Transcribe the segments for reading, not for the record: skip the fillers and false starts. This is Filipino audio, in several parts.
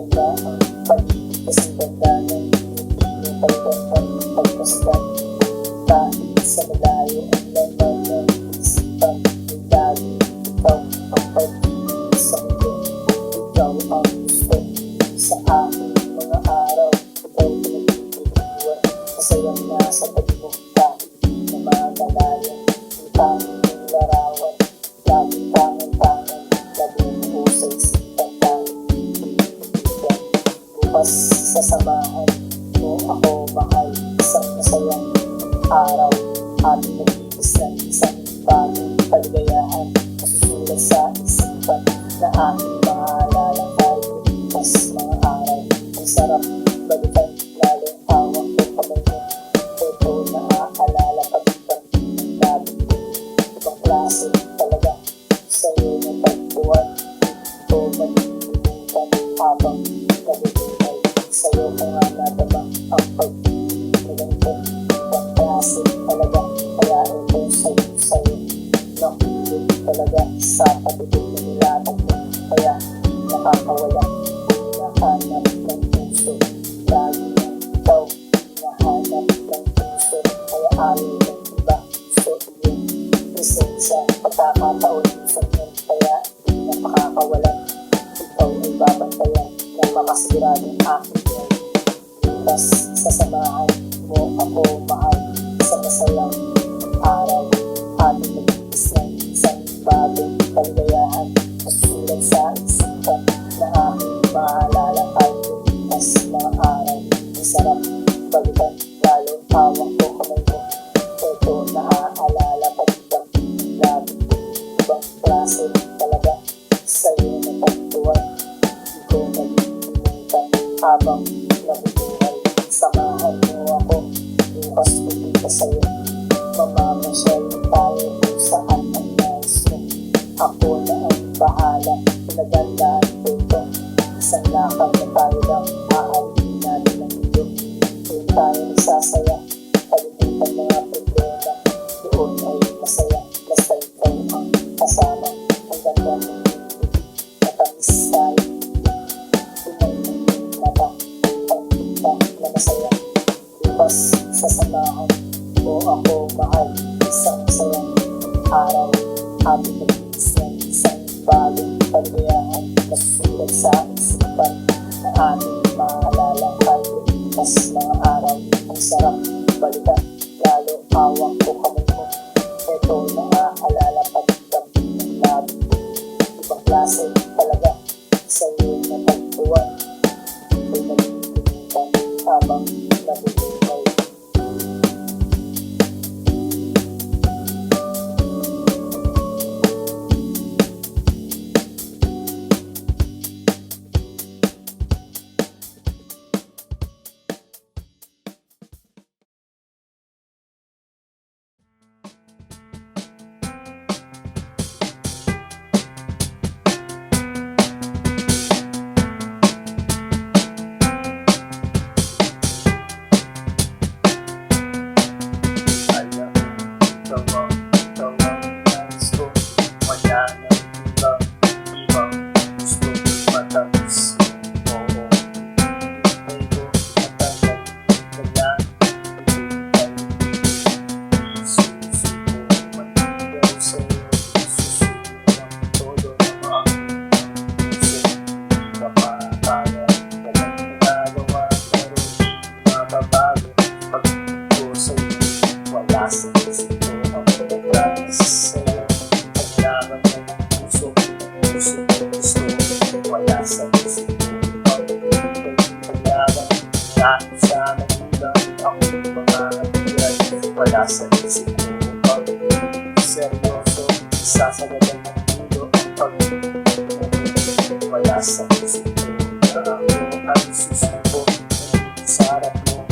maganda ang pag-ibig kasing ganda ng hindi mo pagdandan pagmasdan. Kahit sa malayo ang laman ng isipan, yung lagi ikaw ang pag-ibig sa mundo. Ikaw ang gusto sa aking mga araw. Ikaw pinag-ibig-iwan, masayang nasa tabi mo kahit di na magalaya. Ang tanging mong larawan, laging tangan-tangan, laging mo sa isipan kahit ibig-ibigan. Bukas sasamahan mo ako mahal, isang masayang araw, ating nagtitis ng isang bagong kaligayahan. Masusulat sa isipan na aking maalala kahit lumipas mga araw. Ang sarap balikan, lalo hawak ko kamay mo. Ito naaalala pag-ibang natin ko. Ibang klase talaga sa'yo na tagpuan. Ito malilimutan habang nabubuhay. Sa'yo ko nga nadama ang pag-ibig na ganito. Ibang klase talaga, kaya ito sa'yo nahulog talaga sa patibig na nilatag mo. Kaya nakakawala, hinahanap ng puso. Lagi na ikaw, hinahanap ng puso. Kaya ayaw ng iba, gusto iyong presensya. Pagkakataon minsan yun, kaya di na makakawalan. Ikaw ay babantayan na makasira ng aking yan. Bukas sasamahan mo ako mahal sa masayang araw. Ating nagtitis ng isang bagong kaligayahan. Masusulat sa isipan na aking maalala kahit lumipas mga araw. Ang sarap balikan, lalo hawak ko kamay mo. Ito naaalala pag-ibang lagi. Ibang klase talaga sa'yo na tagpuan. Di ko malilimutan habang nabubuhay. Samahan mo ako, bukas pupunta sa'yo. Mamamasyal tayo kung saan ang nais mo. Ako na ang bahala, pinagandaan ko ito. Isang lakad na tayo lang, aalihin natin ang mundo. Doon tayo nagsasaya, kalimutan mga problema. Doon ay masaya, basta ikaw ang kasama. Ang ganda ng mundo, matamis tayo. Tunay ng mata, ang kita na masaya. Bukas sasamahan mo ako mahal, isang masayang araw. Ating nagtitis ng isang bagong kaligayahan. Masusulat sa isipan na ating maalala kahit lumipas mga araw. Ang sarap balikan, lalo hawak ko kamay mo. Ito naaalala pag-ibang ng labi. Ibang klase talaga sa'yo na tagpuan. Ito nalilimutan habang nabubuhay. Wala sa isip ko pag seryoso, sasagadan ng mundo ang pag-ibig. Wala sa isip ko na ako ay susuko. Sa harap mo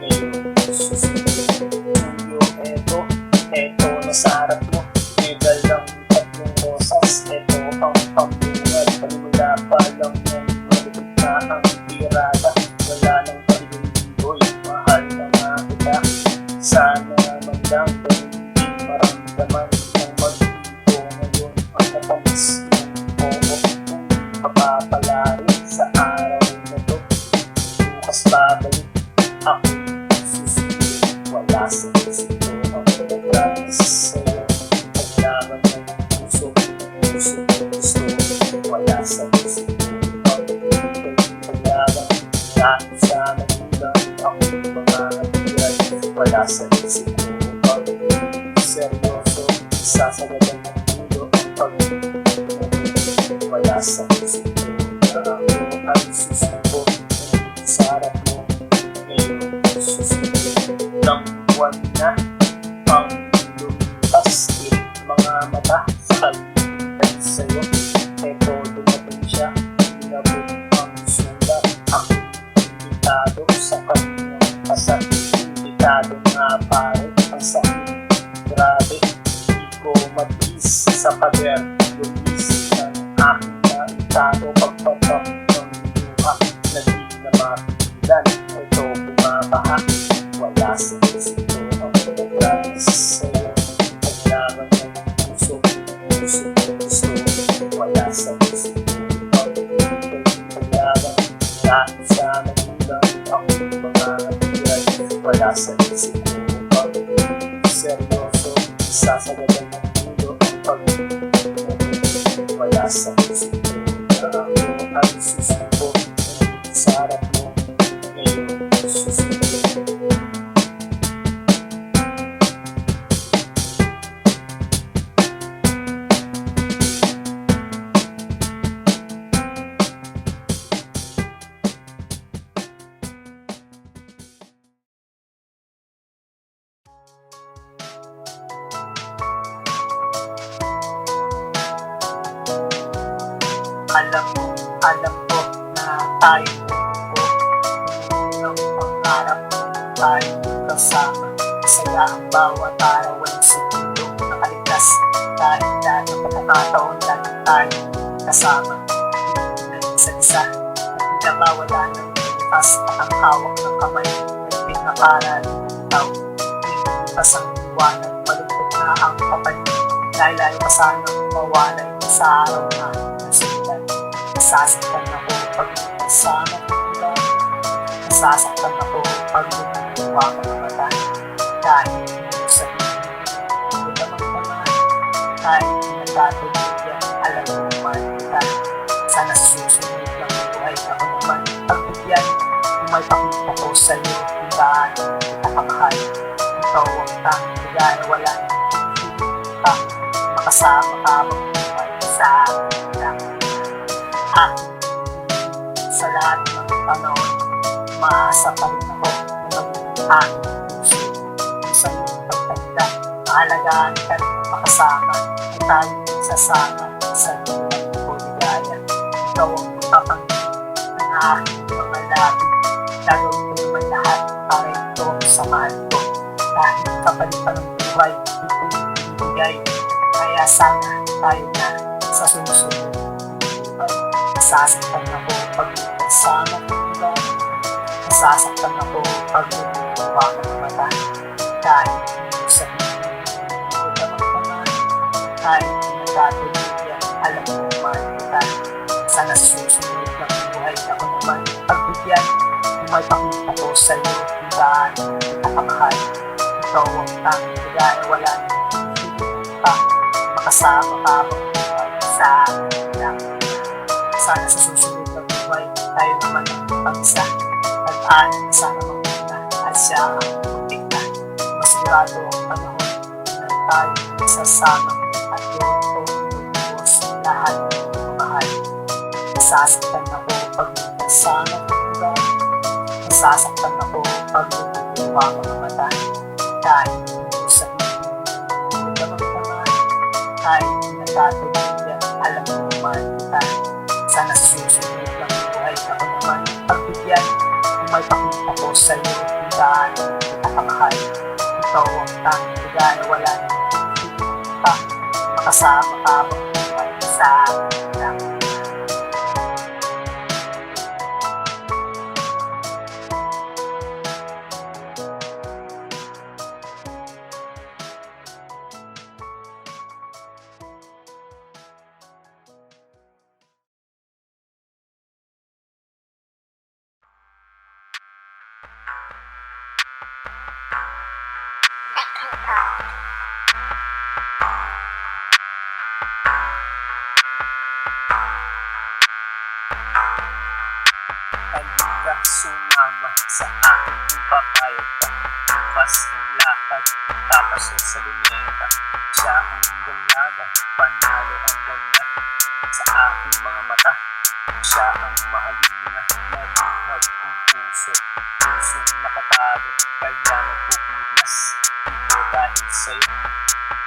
ngayon susuko. Tuyo, eto na sa harap mo. Medal ng tatlong rosas, eto ang pambungad. Panimula pa lang yan, malupit na ang tirada. Wala nang pag-ibig, mahal na nga kita. Sana man lang hindi maramdaman ng mag-ibo ngayon ang natamis ng oo. Kung kapapala rin sa araw Dahil sa nagulang akong mga hatiran, wala sa isip ko upang seryoso, sasagadan ng mundo ang pag-ibig. Wala sa isip ko na ako ay susuko sa harap mo. Ngayon susunod ng buwan na ang lumipas, tirik mga mata sa kaligtan sa'yo. Eto dumating siya, inabot ang sulat. Ako imbitado sa kanyang kasal. Imbitado nga pare ang sakit. Grabe, di ko matiis sa pader. Lumis ng aking naitado pagpapak ng luha na di na mapigilan. Ito bumabaha, wala sa isip ko ang pagkakas sa'yo. Paglaban ng puso ko gusto, wala sa isip ko ang paglaban. Dahil sa nagulang akong mga hatiran, wala sa isip ko ang seryoso, sasagadan ng mundo ang pag-ibig. Wala sa isip ko na ako ay susuko sa harap mo. Ngayon susunod. Alam ko na tayo ng pangarap tayo kasama. Masaya ang bawat araw, walang segundo nakaligtas. Dahil lahat ng pagkakataon lagi tayo kasama. Isa-isa, nagkakawala ng lipas at ang hawak ng kamay. Nagpit na para itaw. Lipas ang iwanan, malungkot na ang kapalit. Dahil ayaw ka sanang mawalay sa araw na nasulat. Nasasaktan ako pag kasama ko nila. Nasasaktan ako pag lumiwa ko ng mata. Kahit hindi sabihin, hindi naman naman. Kahit nagkatulog, alam mo naman kita. Sana susunod lang buhay ako naman. Pagbigyan, kung may pakita ko sa'yo, kung gaano kita kamahal. Ikaw ang tanging lugar, wala nang kita. Makasama ka bang buhay sa akin lang. Sa lahat ng panahon, maasa pa rin ako na magiging aking puso. Sa iyong pagtanda, maalagaan ka rin makasama. At tayo sasama sa iyong pagligaya. Ikaw ang magpapangin ng aking mga labi. Gagawin ko naman lahat para ito sa mahal ko. Dahil kapalit pa ng buhay, ito'y ibigay. Kaya sana tayo na sa susunod. Nasasaktan ako pag kasama ko nila. Nasasaktan ako pag lumiwa ko ng mata. Kahit hindi sabihin, hindi naman. Kahit nagkatulog, alam mo naman kita. Sana susunod na buhay ako naman. Pagbigyan, kung may pakita ko sa'yo, kung gaano kita kamahal. Ikaw ang tanging lugar, wala nang kita. Makasama ka bang buhay sa akin lang. Sana sa susunod na buhay, tayo naman ang pag-isa. At anin sana magpunta at siya ang magpunta. Masigurado ang panahon na tayo sasama at yun ito inubuhos lahat ng mahal. Nasasaktan ako pag kasama ko nila. Nasasaktan ako pag lumiwa ko ng mata. Kahit hindi sabihin, hindi naman. Kahit nagkatulog yan, alam mo naman kita. Sana susunod lang buhay ako naman. Pagbigyan, kung may pakita ko sa'yo, kung gaano kita kamahal. Ikaw ang tanging lugar, wala nang kita. Makasama ka bang buhay sa akin lang. sumama sa aking papayag ka. Bukas ng lakad, tapos sa luneta. Siya ang dalaga, panalo ang ganda. Sa aking mga mata, siya ang mahalina. Nabihag ang puso, pusong nakatago. Kaya nagpupiglas, ito dahil sa'yo.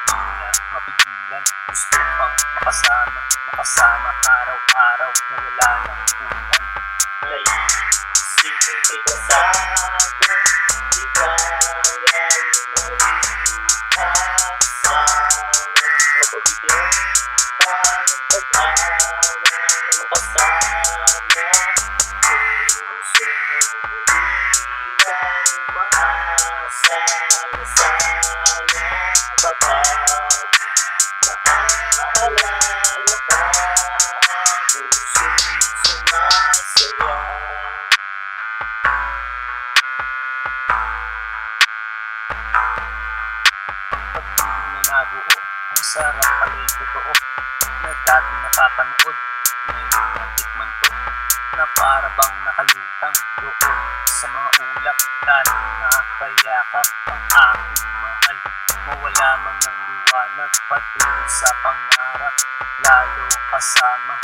Di na mapigilan, gusto pang makasama. Makasama araw-araw na wala ng ulan. Naisipin kay kasama, di kaya kasama. Kapabigyan pa ng pag-asa na makasama. Puso hindi lang umaasa na sana babago. Naalala ka, puso'y sumasaya. Pag-ibig na nabuo, ang sarap pala'y totoo. Na dati napapanood, ngayon natikman ko. Na para bang nakalutang doon sa mga ulap. Dahil nakakayakap ang aking mahal. Mawala man ng liwanag, patuloy sa pangarap. Lalo kasama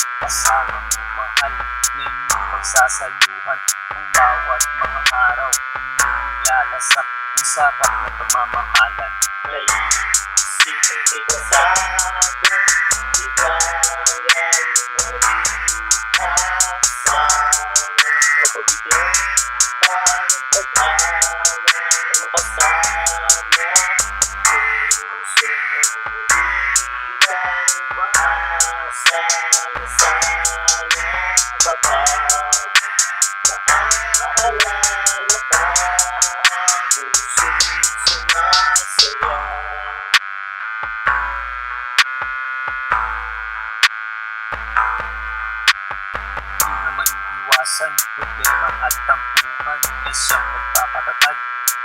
mo mahal. Na inyong pagsasaluhan ang bawat mga araw. Inyong lalasap ang sarap ng pagmamahalan. Naisipin kay kasama, di kaya kasama. Kapabigyan pa ng pag-asa na makasama. Puso hindi lang umaasa na sana babago. Naalala ka, puso'y sumasaya. Di naman iwasan, problema at tampuhan na siyang nagpapatatag,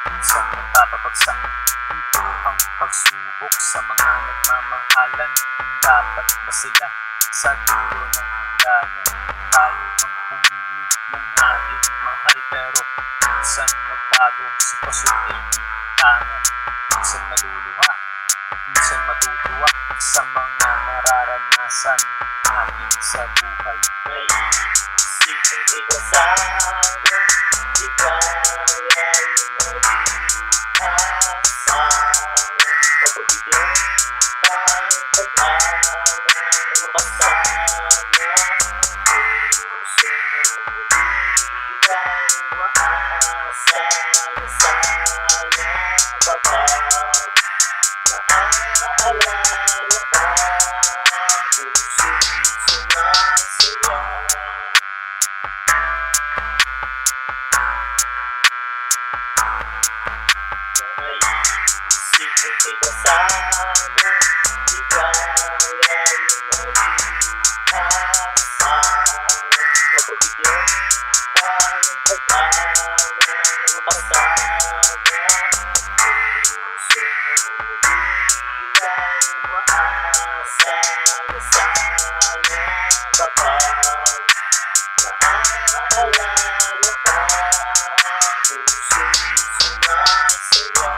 minsan nagpapabagsak. Ito ang pagsubok sa mga nagmamahalan. Dapat ba sila sa dulo ng hangganan? Tayo ang pumili ng ating mahal, pero minsan nagbago, sitwasyon ay tangan. Minsan maluluha, minsan matutuwa sa mga nararanasan natin sa buhay. Naisipin kay kasama, di kaya kasama. Kapabigyan pa ng pag-asa na makasama. Puso hindi lang umaasa na sana babago. Naalala ka, puso'y sumasaya. Naisipin kay kasama, di kaya kasama. Kapabigyan pa ng pag-asa na makasama. Puso hindi lang umaasa na sana babago. Naalala ka, puso'y sumasaya.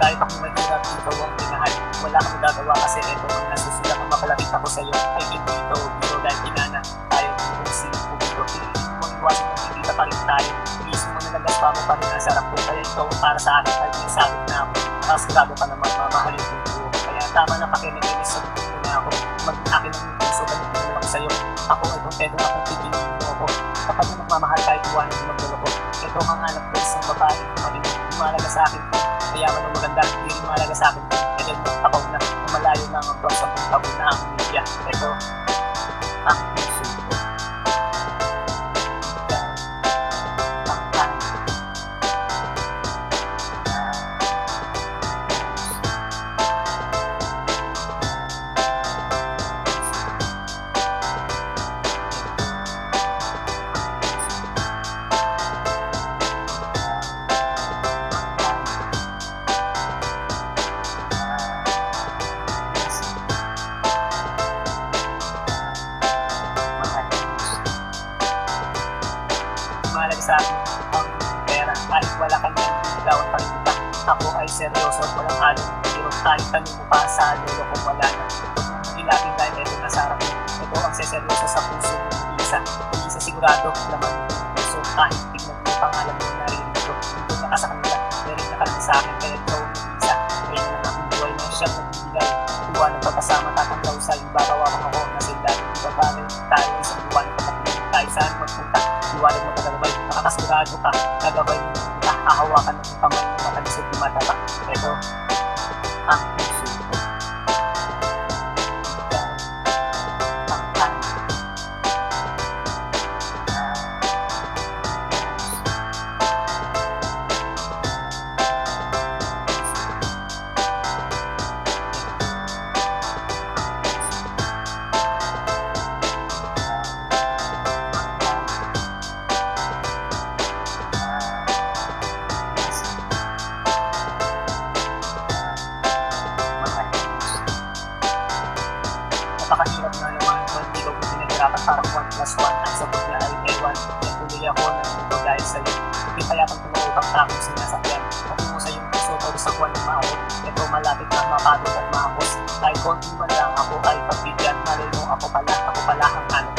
Kahit ako mahirap, ikaw ang minahal. Wala kang magagawa kasi ito ang nasusulat ang mapalapit ako sa'yo. Ay hindi ito, biro dahil pinana tayo kung sino pumito. Piliin mo ang iwasan kung hindi ka pa rin tayo. Iisip mo na nagaspa mo pa rin ang sarap ko. Kaya ikaw para sa akin ay may sabit na ako. Nakasigado ka naman mamahalin ko buo. Kaya tama na pakinig sa buo na ako. Mag-akin ang puso, ganun ko naman sa'yo. Ako ay kontento na kung pipiliin mo ako. Kapag na magmamahal kahit iwanan mo magdulo ko. Ito ang hanap ko isang babae. Mahalaga sa akin ko. Mayaman ang maganda, hindi rin mahalaga sa akin ko. Ito yung tapaw na, malayo na ang buwan sa pagtabo na ang media. Ito, ang puso ko. Ikaw, ang Ako ay seryoso, walang halong biro. Kahit tanong mo pa sa lolo kung wala na. Huwag mong ilapin dahil ito nasa harap mo. Ito ang seseryoso sa puso mo. Hindi isa sigurado naman yung puso. Kahit tignan mo pangalan mo narinig ko. Hindi na ka sa kanila, meron na ka lang sa akin. Kaya ikaw ang isa. Kaya na aking buhay na siyang nagbibigay. Iwan ang pagkasama, tatanggaw sa ibabawawang ako na sila. Ibabagay tayo isang iwan ang pagkakilin. Kahit saan magpunta, iwanan mo tagalabay. Nakakasigurado ka, nagabay mo kita. Hahawakan ng kamay mo matalisod yung matata. Ito ang puso ko. Ikaw ang tanong. Napakahirap na naman kung hindi ko pinaghirapan parang 1 plus 1 ang sagot niya ay ewan. Yan tuloy ako na ito dahil sa'yo. Hindi kaya pang tumawag ang akong sinasakyan. Patungo sa iyong puso o sa buwan ng maawot. Ito malapit na mapagod at mahapos. Kahit konti man lang ako ay pagbigyan. Malay mo ako pala ang ano.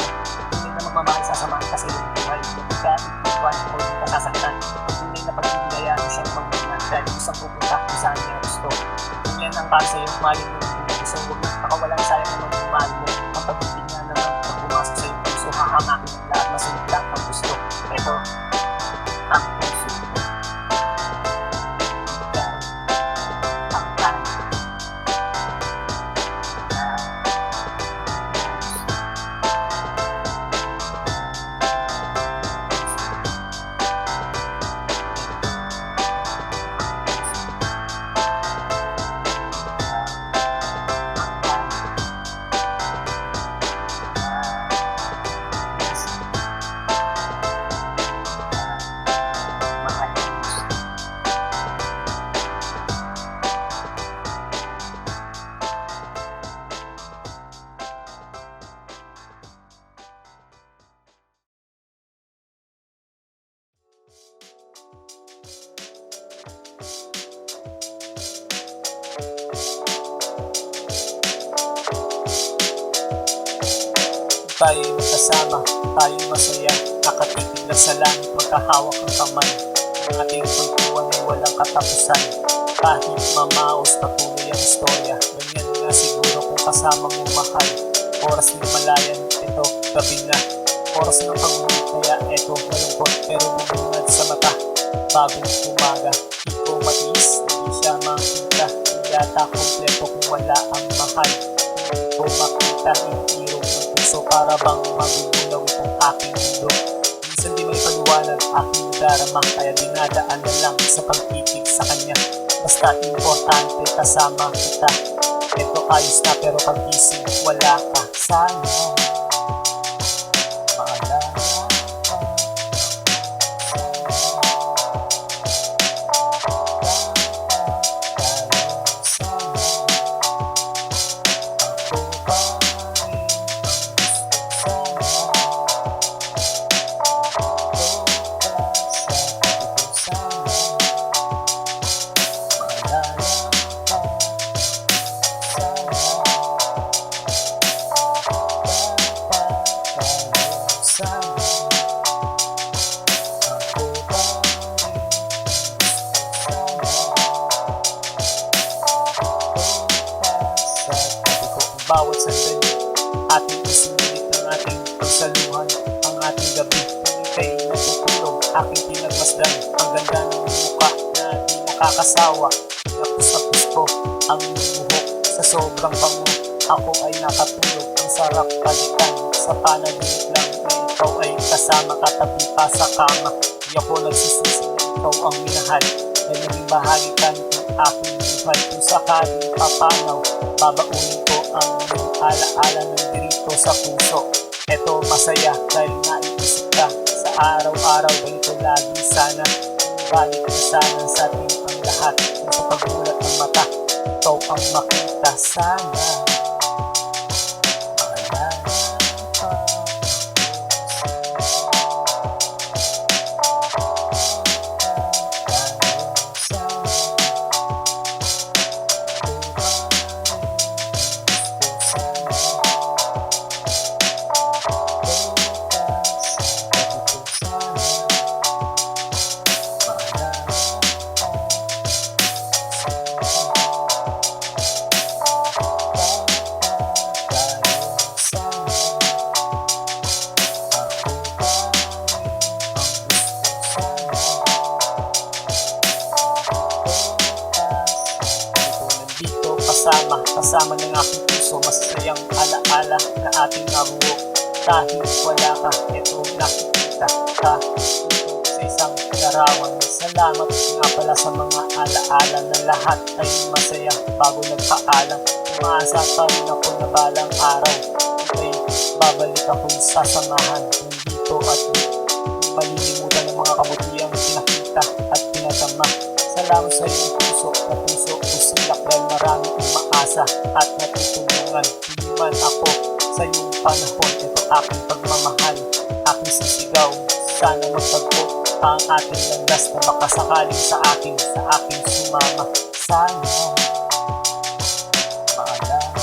Hindi na magmamahal sasamahan kasi yung buhay. Hindi ka iwan o hindi ka sasaktan. Ang tunay na pagbibigaya ay siyang magmahal dahil isang pupunta kung saan niya gusto. Kung yan ang para sa'yo, malin mo ng puso. Huwag na pakawalan sayang naman yung mahal mo. Ang pag-ibig nga naman pag pumasok sa iyong puso, hahamakin ang lahat, masunod lang ang gusto. Ito ang puso ko. Ikaw ang tanong. Tayo'y magkasama, tayo'y masaya, nakatitig lang sa langit, magkahawak ang kamay. Ang ating kulturan ay walang katapusan, kahit mamaos patuloy ang istorya. Ganyan nga siguro kung kasama mo mahal. Oras ng malayan, ito gabi na. Oras ng pag-uwi, kaya ito malungkot pero bumungad sa mata. Bagong umaga, di ko matiis, hindi siya makita. Hindi yata kompleto kung wala ang mahal. Hindi ko makita yung irong ng puso para bang magugulaw itong aking mundo. Minsan di may paliwanag aking darama, kaya dinadaan na lang sa pag-ibig sa kanya. Basta importante kasama kita. Ito ayos na pero pag-isip wala ka. Sana maalala ka. Bawat sandali, ating isinulit ng ating pagsaluhan. Ang ating gabi, ika'y natutulog, aking pinagmasdan. Ang ganda ng mukha na di nakakasawa. Napus ko ang buhok sa sobrang bango. Ako ay nakatulog, ang sarap palitan. Sa panaginip lang na ikaw ay kasama, katabi pa sa kama. Di ako nagsisisi na ikaw ang minahal. Ay naging bahagi ka nitong aking buhay. Kung sakaling papanaw, babaunin ko ang alaala ng dirito sa puso. Eto masaya dahil naiisip ka sa araw-araw. Ganito lagi sana. Balik na sana sa ating ang lahat. Kung sa pagmulat ng mata, ikaw ang makita sana. Maalala ka. kasama ng aking puso, masasayang alaala na ating nabuo. Kahit wala ka, ito nakikita ka dito sa isang larawan. Salamat nga pala sa mga alaala na lahat ay masaya bago nagpaalam. Umaasa pa rin ako na balang araw ay babalik akong sasamahan kung dito at malilimutan ng mga kabutiang pinakita at pinatama. Salamat sa iyong puso na puso usilak dahil maraming umaasa at natutulungan. Hindi man ako sa iyong panahon, ito aking pagmamahal, aking sisigaw. Sana magtagpo ang ating landas na makasakaling sa aking sumama. Sana maalala ka.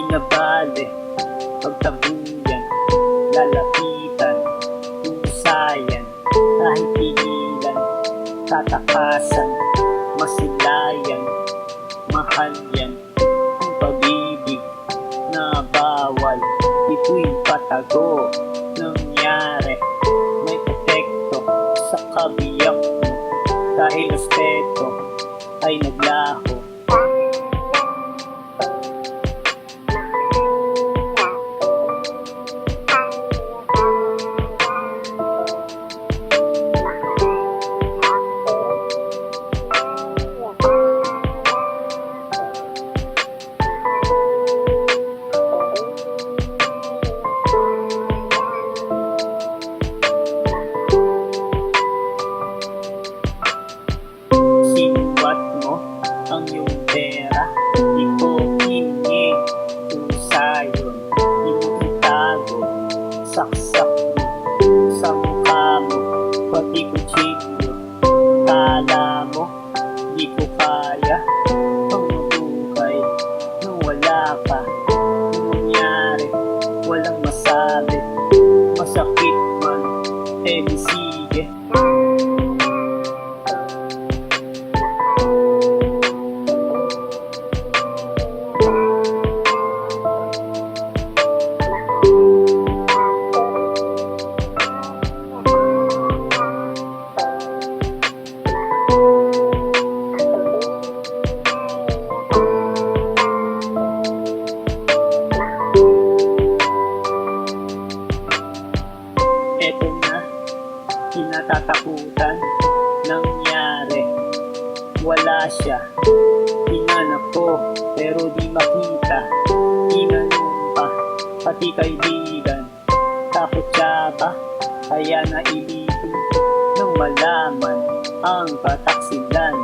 Nabali, pagtabuyan, lalapitan, pusayan, kahit pigilan, tatakasan, masilayan, mahal yan, ang pag-ibig na bawal, ito'y patago, nangyari, may epekto sa kabiyak mo, dahil respeto ay naglaho. Sinuwat mo ang iyong pera, di ko hiningi, usayon, di mo itago, saksak mo sa mukha mo, pati kutsilyo. Kala mo, di ko kaya ang mabuhay nung wala ka. Nung nangyari, walang masabi, masakit man, di sige. Eto na, kinatatakutan, nangyari, wala siya. Hinanap ko, pero di makita, inanumpa, pati kaibigan. Takot siya ba, kaya nailipin, nang malaman ang kataksilan.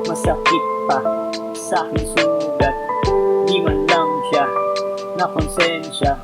Masakit pa sa aking sugat, di man lang siya na konsensya.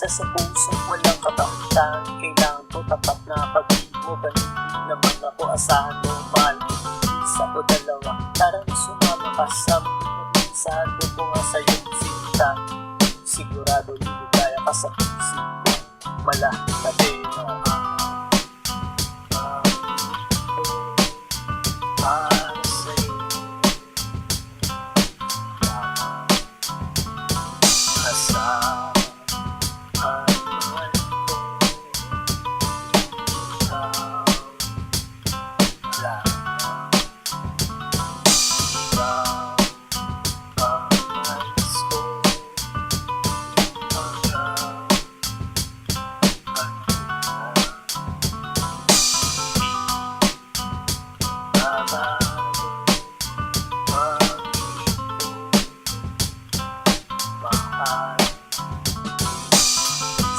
Isa sa pusong walang kabahan, kailangan ko tapat na pag-ibig mo. Ganun din naman ako, asahan mo, mahal mo. Isa o dalawa, tara na sumama ka sa mundo. Sabi ko nga sa'yo, sinta. Sigurado liligaya ka sa puso ko. Malahit na din para sa'yo. Asahan mahal ko, ikaw lang. Ikaw ang nais ko hanggang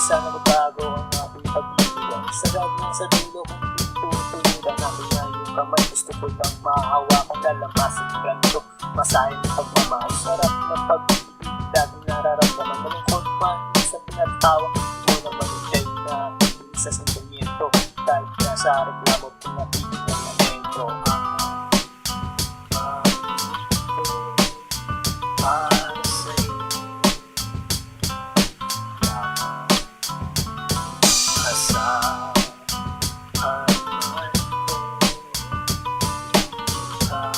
sana magbago ang aking pag-ibig. Sagad na sa dulo kung tutulugan namin na yung kamay. Gusto ko lang mahawakan, lalamasin ng ganito. Masahin ng pagmamahal, sarap ng pag-ibig. Laging nararamdaman, malungkot man sa pinatawag mo na manigay na sa sentimiento. Kahit nasa reklamo, pinatigil ng lamento. Para sa'yo asahan mahal ko, ikaw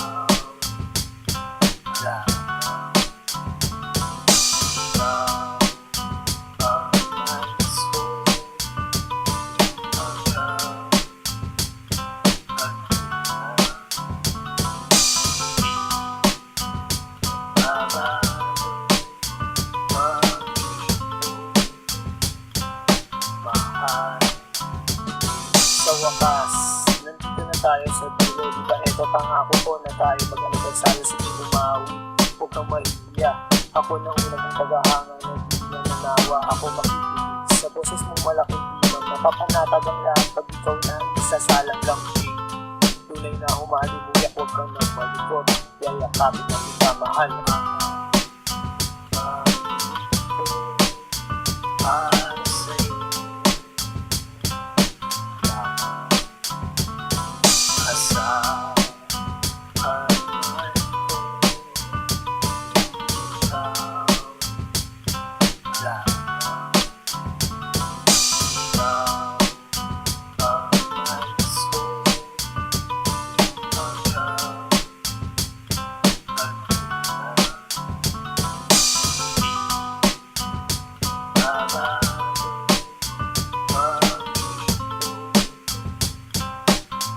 lang. Ikaw ang nais ko hanggang mahal. Sa wakas, nandito na tayo sa dulo. Diba ito pangako ko na tayo mag-anibersaryo, sige umawi. Huwag kang mahihiya, ako na una mong paghahanga na di na nanawa. Ako makikinig sa boses mong malaking timang, napapanatag ang lahat pag ikaw na isasalang lambing. Tunay na humalimuyak, huwag kang nang malikot, yayakapin na kita mahal. Para sa'yo asahan mahal ko, ikaw lang. Ikaw ang nais ko hanggang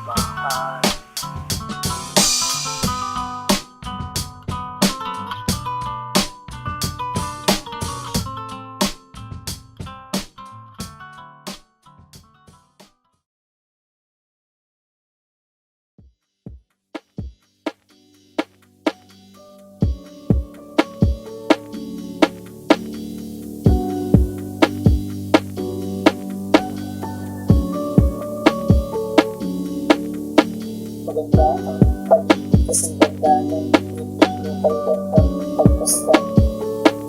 mahal. Maganda ang pag-ibig kasing ganda ng ngiti ng pagkakang pagpasdan.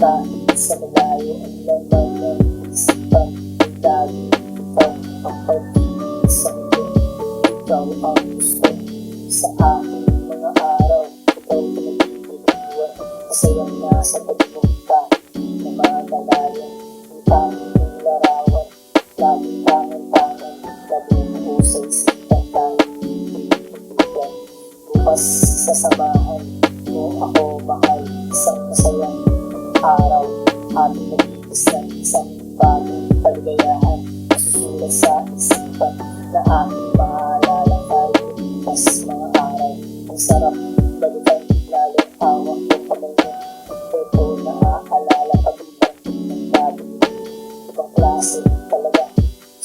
Kahit sa malayo ang laman ng isipan, lagi ikaw ang pag-ibig sa akin. Ikaw ang gusto sa aking mga araw. Ikaw pinag-ibig-iwan, masayang nasa pagpunta na magalayan. Ang tanging ng larawan, laging tangan-tangan, labing husay sipan tayo. Bukas sa samahan mo ako mahal, isang masayang araw, ating nag-iis ng isang bagong kaligayahan. Masusulat sa isipan na aking maalala tayo, bukas mga araw. Ang sarap balikan, lalong hawak ko kamay mo. Ito na aalala kabilang ng gabi. Ibang klase talaga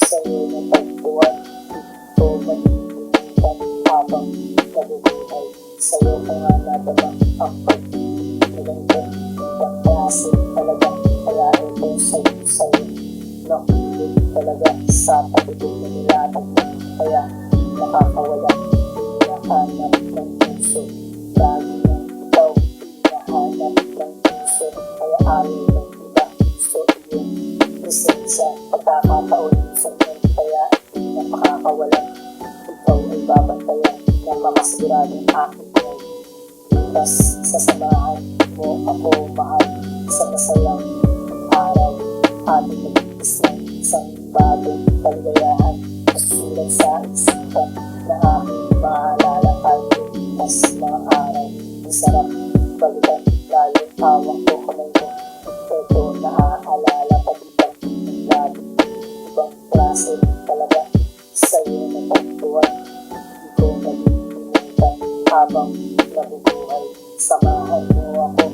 sa'yo na tagpuan. Ito manilimutan habang nabubuhay. Sa'yo ko nga natabang ang pag-ibig na ganito. Ibang klase talaga, kaya ito sa'yo. Nakulit talaga sa pag-ibig na nilatag mo. Kaya nakakawala, hinahanap ng puso. Lagi na ikaw, hinahanap ng puso. Kaya ayaw ng iba, gusto iyong presensya. siguradong aking buhay. Bukas sasamahan mo ako mahal sa masayang araw. Ating mag-iis ng isang bagong kaligayahan. Masulat sa isipan na aking maalala kahit bukas mga araw. Ang sarap balikan lalo hawak ko kamay mo. Ito naaalala pag-ibang ng lagi. Ibang klase talaga sa'yo na pagtuwan. Di ko malilimutan habang nabubuhay. Samahan mo ako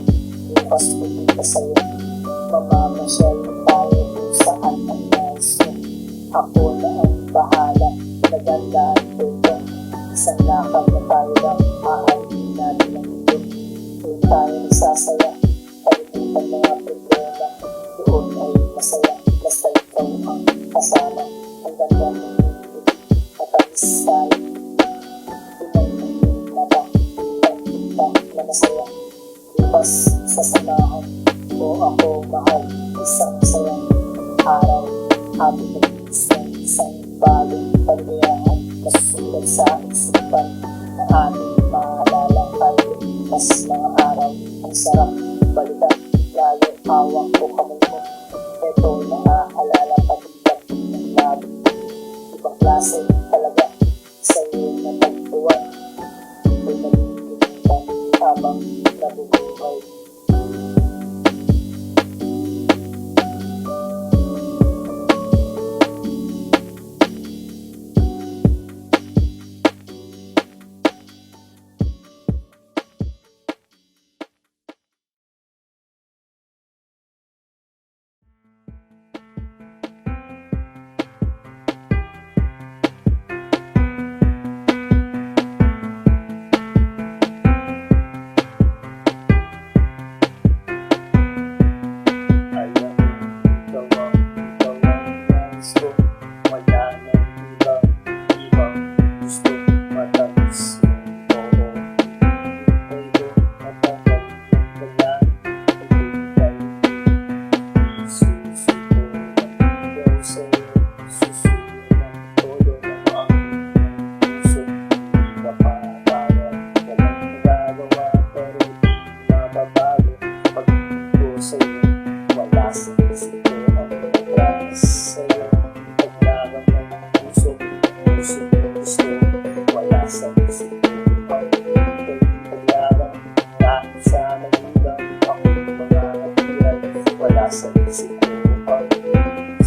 bukas pupunta sa'yo. Mamamasyal tayo kung saan ang nais mo. Ako na ang bahala, nagandaan ko ito. Isang lakad na tayo lang, aalihin natin ang ito. Doon tayo nagsasaya, kalimutan mga problema. Doon ay masaya, basta ikaw ang kasama. Ang ganda ng mundo, matamis tayo. Tingnan mo yung mata, pagkita na masaya. Bukas sasamahan mo ako mahal, isang sayang araw. Ating nag-iis ng isang bagong kaligayahan. Masulat sa isipan na ating maalala kahit bukas mga araw. Ang sarap balikan, lalo hawak ko kamay mo. Ito naaalala pag-ibang ng labi. Ibang klase talaga sa'yo na tagpuan. Ito'y nalilimutan habang nabubuhay.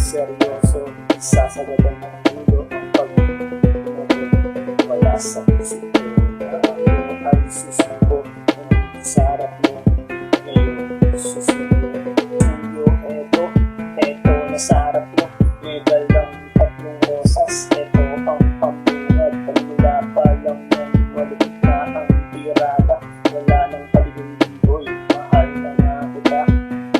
Seryoso, sasagatan ng ulo ang pag-ibig. Wala sa isip ko na ako ay susuko. Nandito sa harap mo, ngayon susuko. Tuyo, eto na sa harap mo. May dalang tatlong rosas, eto ang pamungad. Pagmula pa lang ng malupit na ang tirada. Wala nang paligoy, mahal na nga kita.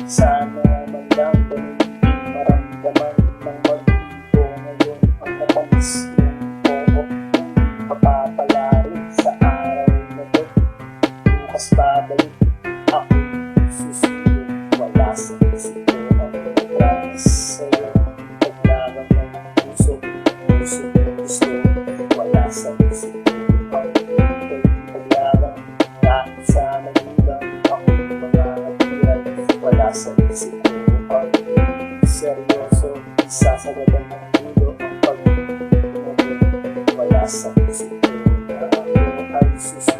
Sana man lang ganun din maramdaman ng mag-ibo ngayon ang matamis yung oo. Hindi mapapala rin sa araw na to. Bukas babalik ako susunod. Wala sa isip ko ang promise sa'yo. Paglaban ng puso, gusto. Wala sa isip ko ang paglaban. Kahit sa magulang ako mga hatiran. Wala sa isip ko ang seryoso, sasagatan ng ulo ang pag-ibig. Wala sa isip ko na ako ay susunod.